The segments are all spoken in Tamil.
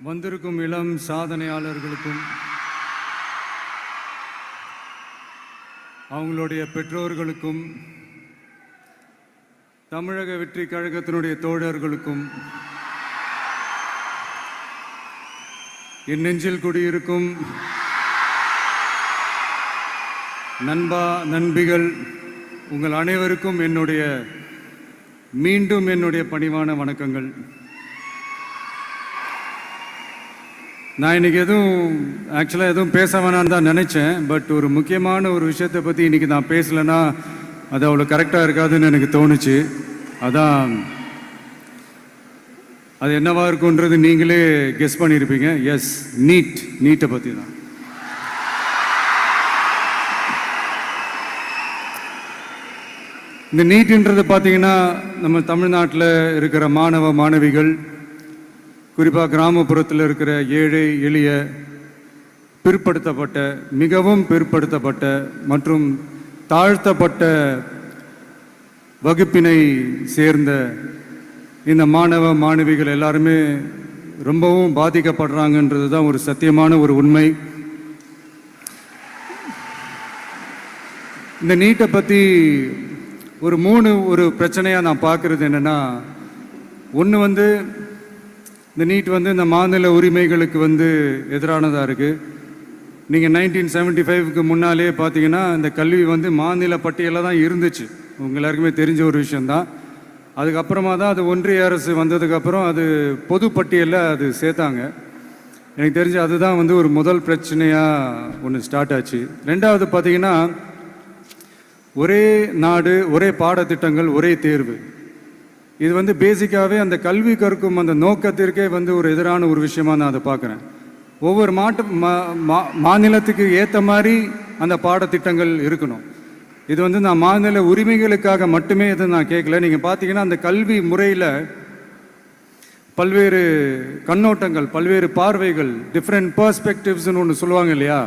வந்திருக்கும் இளம் சாதனையாளர்களுக்கும் அவங்களுடைய பெற்றோர்களுக்கும் தமிழக வெற்றி கழகத்தினுடைய தோழர்களுக்கும் என் நெஞ்சில் குடியிருக்கும் நண்பா நண்பிகள் உங்கள் அனைவருக்கும் மீண்டும் என்னுடைய பணிவான வணக்கங்கள். நான் இன்றைக்கி எதுவும் பேச வேணான்னு தான் நினச்சேன். பட் ஒரு முக்கியமான ஒரு விஷயத்தை பற்றி இன்றைக்கி நான் பேசலைன்னா அது அவ்வளோ கரெக்டாக இருக்காதுன்னு எனக்கு தோணுச்சு. அதான் அது என்னவா இருக்குன்றது நீங்களே கெஸ் பண்ணியிருப்பீங்க. எஸ், நீட்டை பற்றி தான். இந்த நீட்டுன்றது பார்த்தீங்கன்னா நம்ம தமிழ்நாட்டில் இருக்கிற மாணவ மாணவிகள், குறிப்பாக கிராமப்புறத்தில் இருக்கிற ஏழை எளிய பிற்படுத்தப்பட்ட, மிகவும் பிற்படுத்தப்பட்ட மற்றும் தாழ்த்தப்பட்ட வகுப்பினை சேர்ந்த இந்த மாணவ மாணவிகள் எல்லாருமே ரொம்பவும் பாதிக்கப்படுறாங்கன்றது தான் ஒரு சத்தியமான ஒரு உண்மை. இந்த நீட்டை பற்றி ஒரு பிரச்சனையாக நான் பார்க்குறது என்னென்னா, ஒன்று இந்த நீட் இந்த மாநில உரிமைகளுக்கு எதிரானதாக இருக்குது. நீங்கள் 1975க்கு முன்னாலே பார்த்தீங்கன்னா இந்த கல்வி மாநில பட்டியலில் தான் இருந்துச்சு. உங்கள் எல்லாருக்குமே தெரிஞ்ச ஒரு விஷயந்தான். அதுக்கப்புறமா தான் அது ஒன்றிய அரசு வந்ததுக்கப்புறம் அது பொது பட்டியலில் அது சேர்த்தாங்க. எனக்கு தெரிஞ்சு அதுதான் ஒரு முதல் பிரச்சனையாக ஒன்று ஸ்டார்ட் ஆச்சு. ரெண்டாவது பார்த்தீங்கன்னா, ஒரே நாடு, ஒரே பாடத்திட்டங்கள், ஒரே தேர்வு. இது பேசிக்காகவே அந்த கல்வி கற்கும் அந்த நோக்கத்திற்கே ஒரு எதிரான ஒரு விஷயமா நான் அதை பார்க்குறேன். ஒவ்வொரு மாநிலத்துக்கு ஏற்ற மாதிரி அந்த பாடத்திட்டங்கள் இருக்கணும். இது நான் மாநில உரிமைகளுக்காக மட்டுமே நான் கேட்கல. நீங்கள் பார்த்தீங்கன்னா அந்த கல்வி முறையில் பல்வேறு கண்ணோட்டங்கள், பல்வேறு பார்வைகள், டிஃப்ரெண்ட் பர்ஸ்பெக்டிவ்ஸ்னு ஒன்று சொல்லுவாங்க இல்லையா,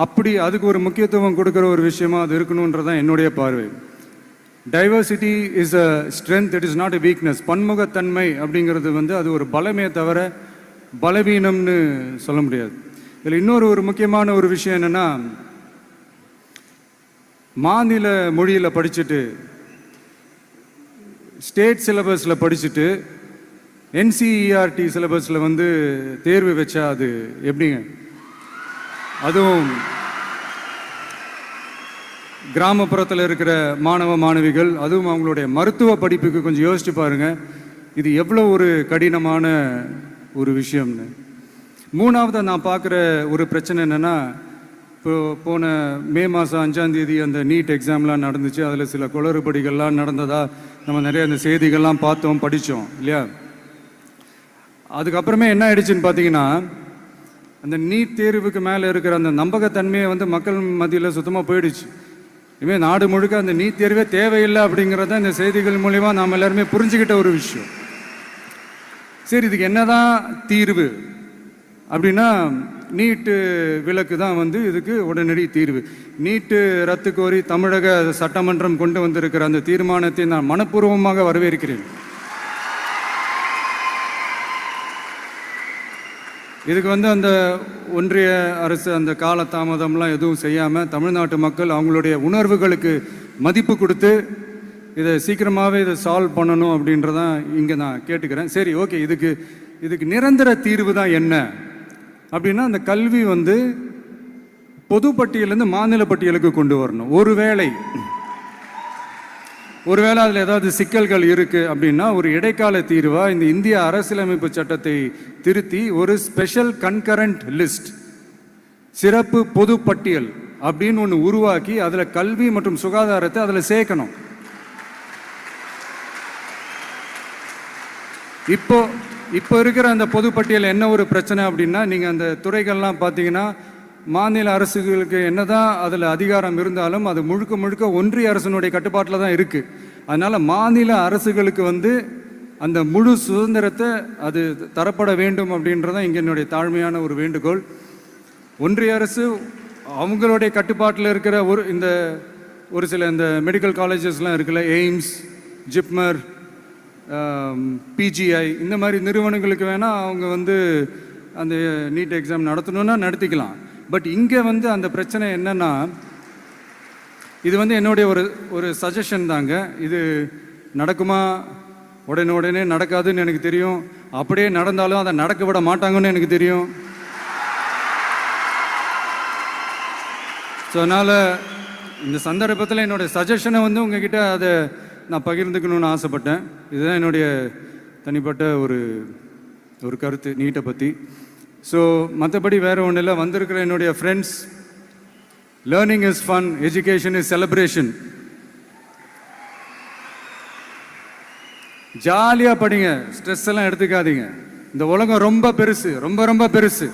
அப்படி அதுக்கு ஒரு முக்கியத்துவம் கொடுக்குற ஒரு விஷயமா அது இருக்கணுன்றதான் என்னுடைய பார்வை. Diversity is a strength, it is not a weakness. பன்முகத்தன்மை அப்படிங்கிறது அது ஒரு பலமே தவிர பலவீனம்னு சொல்ல முடியாது. இதில் இன்னொரு முக்கியமான ஒரு விஷயம் என்னென்னா, மாநில மொழியில் படிச்சுட்டு, ஸ்டேட் சிலபஸில் படிச்சுட்டு, என்சிஇஆர்டி சிலபஸில் தேர்வு வச்சா அது எப்படிங்க? அதுவும் கிராமப்புறத்தில் இருக்கிற மாணவ மாணவிகள், அதுவும் அவங்களுடைய மருத்துவ படிப்புக்கு கொஞ்சம் யோசிச்சு பாருங்கள், இது எவ்வளோ ஒரு கடினமான ஒரு விஷயம்னு. மூணாவது நான் பார்க்குற ஒரு பிரச்சனை என்னென்னா, போன மே மாதம் 5ஆம் தேதி அந்த நீட் எக்ஸாம்லாம் நடந்துச்சு. அதில் சில குளறுபடிகள்லாம் நடந்ததா நம்ம நிறைய அந்த செய்திகள்லாம் பார்த்தோம், படித்தோம் இல்லையா. அதுக்கப்புறமே என்ன ஆயிடுச்சுன்னு பார்த்தீங்கன்னா, அந்த நீட் தேர்வுக்கு மேலே இருக்கிற அந்த நம்பகத்தன்மையை மக்கள் மத்தியில் சுத்தமாக போயிடுச்சு. இனிமேல் நாடு முழுக்க அந்த நீட் தேர்வே தேவையில்லை அப்படிங்கிறத இந்த செய்திகள் மூலிமா நாம் எல்லாருமே புரிஞ்சுக்கிட்ட ஒரு விஷயம். சரி, இதுக்கு என்னதான் தீர்வு அப்படின்னா, நீட்டு விலக்கு தான் இதுக்கு உடனடி தீர்வு. நீட்டு ரத்து கோரி தமிழக சட்டமன்றம் கொண்டு வந்திருக்கிற அந்த தீர்மானத்தை நான் மனப்பூர்வமாக வரவேற்கிறேன். இதுக்கு அந்த ஒன்றிய அரசு அந்த காலதாமதம்லாம் எதுவும் செய்யாமல் தமிழ்நாட்டு மக்கள் அவங்களுடைய உணர்வுகளுக்கு மதிப்பு கொடுத்து இதை சீக்கிரமாகவே இதை சால்வ் பண்ணணும் அப்படின்றதான் இங்கே நான் கேட்டுக்கிறேன். சரி, ஓகே, இதுக்கு நிரந்தர தீர்வு தான் என்ன அப்படின்னா, அந்த கல்வி பொது பட்டியலேருந்து மாநில பட்டியலுக்கு கொண்டு வரணும். ஒருவேளை அதில் ஏதாவது சிக்கல்கள் இருக்குது அப்படின்னா ஒரு இடைக்கால தீர்வாக இந்த இந்திய அரசியலமைப்பு சட்டத்தை திருத்தி ஒரு ஸ்பெஷல் கன்கரண்ட் லிஸ்ட், சிறப்பு பொது பட்டியல் அப்படின்னு ஒன்று உருவாக்கி அதில் கல்வி மற்றும் சுகாதாரத்தை அதில் சேர்க்கணும். இப்போ இருக்கிற அந்த பொது பட்டியல் என்ன ஒரு பிரச்சனை அப்படின்னா, நீங்கள் அந்த துறைகள்லாம் பார்த்தீங்கன்னா மாநில அரசுகளுக்கு என்னதான் அதில் அதிகாரம் இருந்தாலும் அது முழுக்க ஒன்றிய அரசினுடைய கட்டுப்பாட்டில் தான் இருக்குது. அதனால் மாநில அரசுகளுக்கு அந்த முழு சுதந்திரத்தை அது தரப்பட வேண்டும் அப்படின்றதான் இங்கே என்னுடைய தாழ்மையான ஒரு வேண்டுகோள். ஒன்றிய அரசு அவங்களுடைய கட்டுப்பாட்டில் இருக்கிற ஒரு சில இந்த மெடிக்கல் காலேஜஸ்லாம் இருக்குல்ல, எய்ம்ஸ், ஜிப்மர், பிஜிஐ, இந்த மாதிரி நிறுவனங்களுக்கு வேணால் அவங்க அந்த நீட் எக்ஸாம் நடத்தணும்னா நடத்திக்கலாம். பட் இங்கே வந்து அந்த பிரச்சனை என்னன்னா, இது வந்து என்னுடைய ஒரு சஜஷன் தாங்க. இது நடக்குமா? உடனே நடக்காதுன்னு எனக்கு தெரியும். அப்படியே நடந்தாலும் அதை நடக்க விட மாட்டாங்கன்னு எனக்கு தெரியும். ஸோ அதனால் இந்த சந்தர்ப்பத்தில் என்னுடைய சஜஷனை வந்து உங்ககிட்ட அதை நான் பகிர்ந்துக்கணும்னு ஆசைப்பட்டேன். இதுதான் என்னுடைய தனிப்பட்ட ஒரு கருத்து நீட்டை பற்றி. ஸோ மற்றபடி வேறு ஒன்றும் இல்லை. வந்திருக்கிற என்னுடைய friends, learning is fun, education is celebration. ஜாலியாக படிங்க, ஸ்ட்ரெஸ் எல்லாம் எடுத்துக்காதீங்க. இந்த உலகம் ரொம்ப பெருசு, ரொம்ப ரொம்ப பெருசு.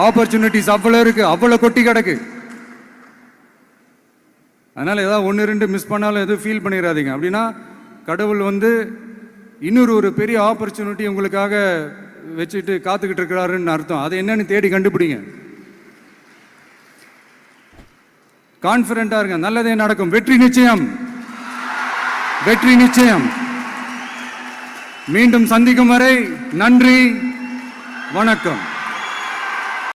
ஆப்பர்ச்சுனிட்டிஸ் அவ்வளோ இருக்கு, அவ்வளோ கொட்டி கிடக்கு. அதனால் ஏதாவது 1-2 மிஸ் பண்ணாலும் எதுவும் ஃபீல் பண்ணிடாதீங்க. அப்படின்னா கடவுள் வந்து இன்னொரு பெரிய ஆப்பர்ச்சுனிட்டி உங்களுக்காக வச்சுட்டு காத்துக்கிட்டு இருக்கிறாருன்னு அர்த்தம். அது என்னன்னு தேடி கண்டுபிடிங்க. கான்ஃபிடென்ட்டாக இருங்க, நல்லதே நடக்கும். வெற்றி நிச்சயம், வெற்றி நிச்சயம். மீண்டும் சந்திக்கும் வரை நன்றி, வணக்கம்.